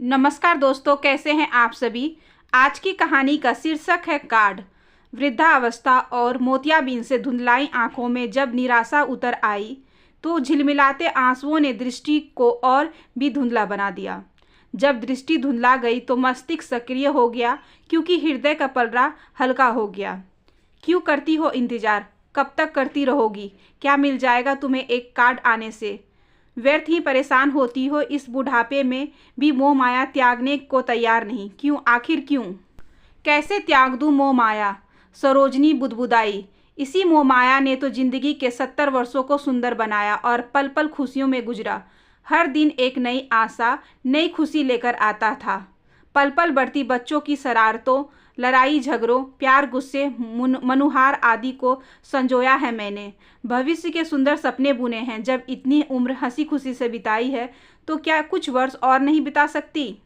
नमस्कार दोस्तों, कैसे हैं आप सभी। आज की कहानी का शीर्षक है कार्ड। वृद्धावस्था और मोतियाबिंद से धुंधलाई आंखों में जब निराशा उतर आई तो झिलमिलाते आंसुओं ने दृष्टि को और भी धुंधला बना दिया। जब दृष्टि धुंधला गई तो मस्तिष्क सक्रिय हो गया, क्योंकि हृदय का पलड़ा हल्का हो गया। क्यों करती हो इंतजार? कब तक करती रहोगी? क्या मिल जाएगा तुम्हें एक कार्ड आने से? व्यर्थ ही परेशान होती हो। इस बुढ़ापे में भी मोह माया त्यागने को तैयार नहीं। क्यों? आखिर क्यों? कैसे त्याग दूं मोह माया? सरोजनी बुदबुदाई। इसी मोह माया ने तो जिंदगी के 70 वर्षों को सुंदर बनाया और पल पल खुशियों में गुजरा। हर दिन एक नई आशा, नई खुशी लेकर आता था। पल पल बढ़ती बच्चों की शरारतों, लड़ाई झगड़ों, प्यार, गुस्से, मनुहार आदि को संजोया है मैंने। भविष्य के सुंदर सपने बुने हैं। जब इतनी उम्र हंसी खुशी से बिताई है तो क्या कुछ वर्ष और नहीं बिता सकती?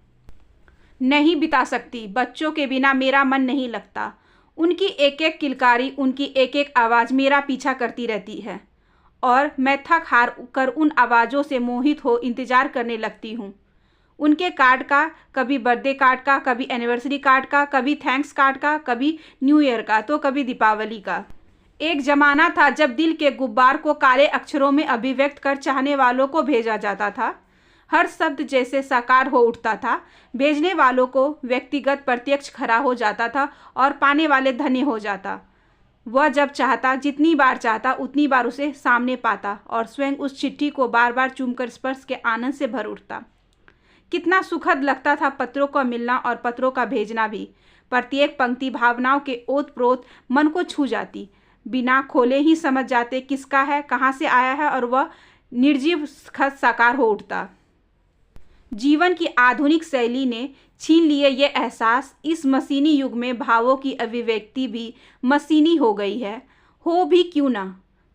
नहीं बिता सकती। बच्चों के बिना मेरा मन नहीं लगता। उनकी एक एक किलकारी, उनकी एक एक आवाज़ मेरा पीछा करती रहती है और मैं थक हार कर उन आवाज़ों से मोहित हो इंतज़ार करने लगती हूँ। उनके कार्ड का, कभी बर्थडे कार्ड का, कभी एनिवर्सरी कार्ड का, कभी थैंक्स कार्ड का, कभी न्यू ईयर का, तो कभी दीपावली का। एक ज़माना था जब दिल के गुब्बार को काले अक्षरों में अभिव्यक्त कर चाहने वालों को भेजा जाता था। हर शब्द जैसे साकार हो उठता था। भेजने वालों को व्यक्तिगत प्रत्यक्ष खरा हो जाता था और पाने वाले धन्य हो जाता। वह जब चाहता, जितनी बार चाहता, उतनी बार उसे सामने पाता और स्वयं उस चिट्ठी को बार बार चूमकर स्पर्श के आनंद से भर उठता। कितना सुखद लगता था पत्रों का मिलना और पत्रों का भेजना भी। प्रत्येक पंक्ति भावनाओं के ओत प्रोत मन को छू जाती। बिना खोले ही समझ जाते किसका है, कहाँ से आया है, और वह निर्जीव खत साकार हो उठता। जीवन की आधुनिक शैली ने छीन लिए ये एहसास। इस मशीनी युग में भावों की अभिव्यक्ति भी मशीनी हो गई है। हो भी क्यों ना?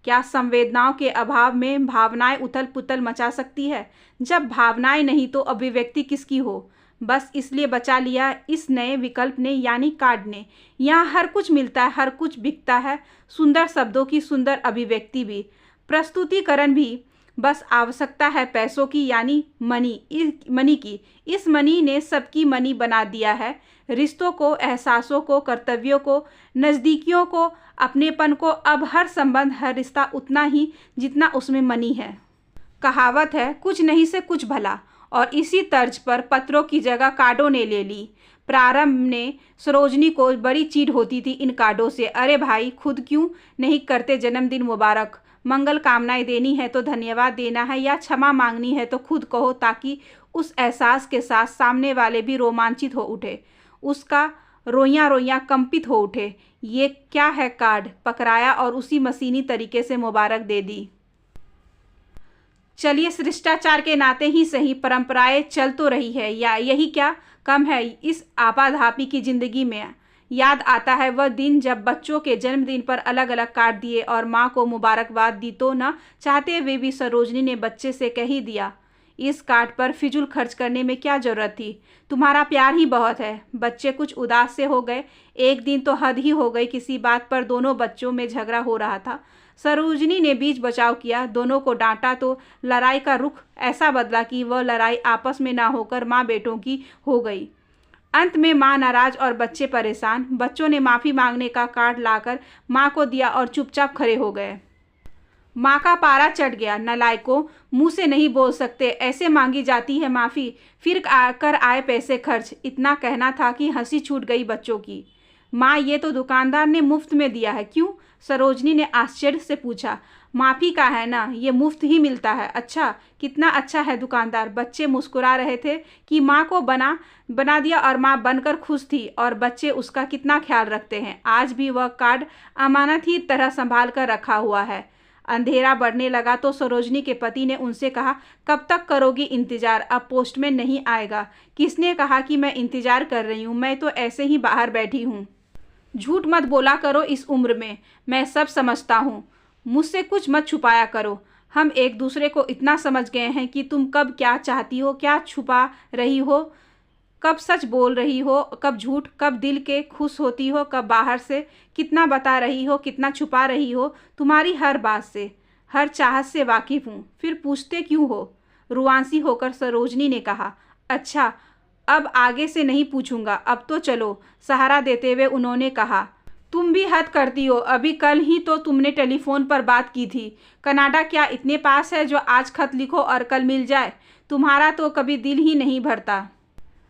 क्या संवेदनाओं के अभाव में भावनाएं उथल पुथल मचा सकती है? जब भावनाएं नहीं तो अभिव्यक्ति किसकी हो? बस इसलिए बचा लिया इस नए विकल्प ने, यानी कार्ड ने। यहाँ हर कुछ मिलता है, हर कुछ बिकता है। सुंदर शब्दों की सुंदर अभिव्यक्ति भी, प्रस्तुतिकरण भी। बस आवश्यकता है पैसों की, यानी मनी की। इस मनी ने सबकी मनी बना दिया है। रिश्तों को, एहसासों को, कर्तव्यों को, नज़दीकियों को, अपनेपन को। अब हर संबंध, हर रिश्ता उतना ही जितना उसमें मनी है। कहावत है, कुछ नहीं से कुछ भला, और इसी तर्ज पर पत्रों की जगह कार्डों ने ले ली। प्रारंभ में सरोजनी को बड़ी चीड़ होती थी इन कार्डों से। अरे भाई, खुद क्यों नहीं करते जन्मदिन मुबारक? मंगल कामनाएं देनी है तो धन्यवाद देना है, या क्षमा मांगनी है तो खुद कहो, ताकि उस एहसास के साथ सामने वाले भी रोमांचित हो उठे, उसका रोइयां रोइयां कंपित हो उठे। ये क्या है? कार्ड पकड़ाया और उसी मशीनी तरीके से मुबारक दे दी। चलिए, शिष्टाचार के नाते ही सही, परंपराएं चल तो रही है, या यही क्या कम है इस आपाधापी की जिंदगी में। याद आता है वह दिन जब बच्चों के जन्मदिन पर अलग अलग कार्ड दिए और माँ को मुबारकबाद दी, तो न चाहते हुए भी सरोजनी ने बच्चे से कह ही दिया, इस कार्ड पर फिजूल खर्च करने में क्या जरूरत थी, तुम्हारा प्यार ही बहुत है। बच्चे कुछ उदास से हो गए। एक दिन तो हद ही हो गई। किसी बात पर दोनों बच्चों में झगड़ा हो रहा था। सरोजनी ने बीच बचाव किया, दोनों को डांटा तो लड़ाई का रुख ऐसा बदला कि वह लड़ाई आपस में ना होकर माँ बेटों की हो गई। अंत में माँ नाराज और बच्चे परेशान। बच्चों ने माफ़ी मांगने का कार्ड लाकर माँ को दिया और चुपचाप खड़े हो गए। माँ का पारा चढ़ गया। नालायकों, मुंह से नहीं बोल सकते, ऐसे मांगी जाती है माफ़ी, फिर आकर आए पैसे खर्च। इतना कहना था कि हंसी छूट गई बच्चों की। माँ, ये तो दुकानदार ने मुफ्त में दिया है। क्यों? सरोजनी ने आश्चर्य से पूछा। माफ़ी का है ना, ये मुफ्त ही मिलता है। अच्छा, कितना अच्छा है दुकानदार। बच्चे मुस्कुरा रहे थे कि माँ को बना दिया और माँ बनकर खुश थी, और बच्चे उसका कितना ख्याल रखते हैं। आज भी वह कार्ड अमानत ही तरह संभाल कर रखा हुआ है। अंधेरा बढ़ने लगा तो सरोजनी के पति ने उनसे कहा, कब तक करोगी इंतज़ार? अब पोस्टमैन नहीं आएगा? किसने कहा कि मैं इंतज़ार कर रही हूँ? मैं तो ऐसे ही बाहर बैठी हूँ। झूठ मत बोला करो इस उम्र में, मैं सब समझता हूँ। मुझसे कुछ मत छुपाया करो। हम एक दूसरे को इतना समझ गए हैं कि तुम कब क्या चाहती हो, क्या छुपा रही हो, कब सच बोल रही हो, कब झूठ, कब दिल के खुश होती हो, कब बाहर से, कितना बता रही हो, कितना छुपा रही हो। तुम्हारी हर बात से, हर चाहत से वाकिफ़ हूँ। फिर पूछते क्यों हो? रुआंसी होकर सरोजनी ने कहा, अच्छा, अब आगे से नहीं पूछूंगा, अब तो चलो, सहारा देते हुए उन्होंने कहा। तुम भी हद करती हो, अभी कल ही तो तुमने टेलीफोन पर बात की थी। कनाडा क्या इतने पास है जो आज खत लिखो और कल मिल जाए? तुम्हारा तो कभी दिल ही नहीं भरता।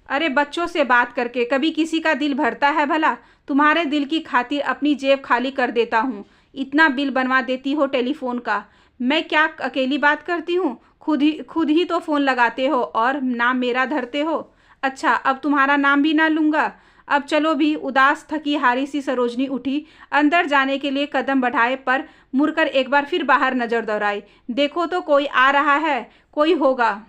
अरे बच्चों से बात करके कभी किसी का दिल भरता है भला? तुम्हारे दिल की खातिर अपनी जेब खाली कर देता हूँ। इतना बिल बनवा देती हो टेलीफोन का। मैं क्या अकेली बात करती हूँ? खुद ही तो फ़ोन लगाते हो और नाम मेरा धरते हो। अच्छा, अब तुम्हारा नाम भी ना लूँगा। अब चलो भी। उदास थकी हारी सी सरोजनी उठी, अंदर जाने के लिए कदम बढ़ाए, पर मुड़कर एक बार फिर बाहर नज़र दौड़ाई। देखो तो कोई आ रहा है, कोई होगा।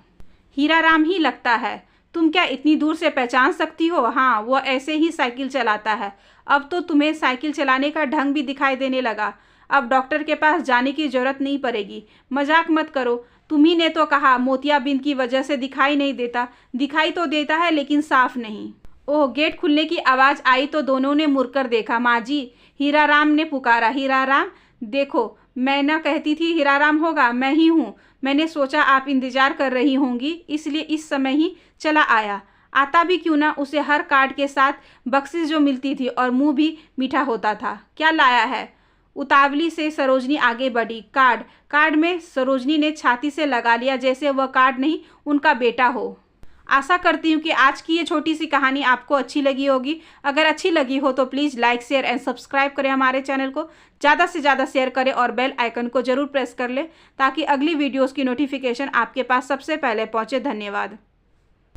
हीराराम ही लगता है। तुम क्या इतनी दूर से पहचान सकती हो? हाँ, वो ऐसे ही साइकिल चलाता है। अब तो तुम्हें साइकिल चलाने का ढंग भी दिखाई देने लगा। अब डॉक्टर के पास जाने की जरूरत नहीं पड़ेगी। मजाक मत करो। तुम्ही ने तो कहा मोतियाबिंद की वजह से दिखाई नहीं देता। दिखाई तो देता है लेकिन साफ नहीं। ओह, गेट खुलने की आवाज़ आई तो दोनों ने मुड़कर देखा। माँ जी, हीराराम ने पुकारा। हीराराम? देखो, मैं न कहती थी हीराराम होगा, मैं ही हूँ। मैंने सोचा आप इंतज़ार कर रही होंगी, इसलिए इस समय ही चला आया। आता भी क्यों ना, उसे हर कार्ड के साथ बख्शिश जो मिलती थी और मुंह भी मीठा होता था। क्या लाया है? उतावली से सरोजनी आगे बढ़ी। कार्ड। कार्ड में सरोजनी ने छाती से लगा लिया जैसे वह कार्ड नहीं, उनका बेटा हो। आशा करती हूँ कि आज की ये छोटी सी कहानी आपको अच्छी लगी होगी। अगर अच्छी लगी हो तो please like, share and subscribe करें हमारे चैनल को। ज़्यादा से ज़्यादा शेयर करें और बेल आइकन को ज़रूर प्रेस कर लें ताकि अगली वीडियोज़ की नोटिफिकेशन आपके पास सबसे पहले पहुँचे। धन्यवाद।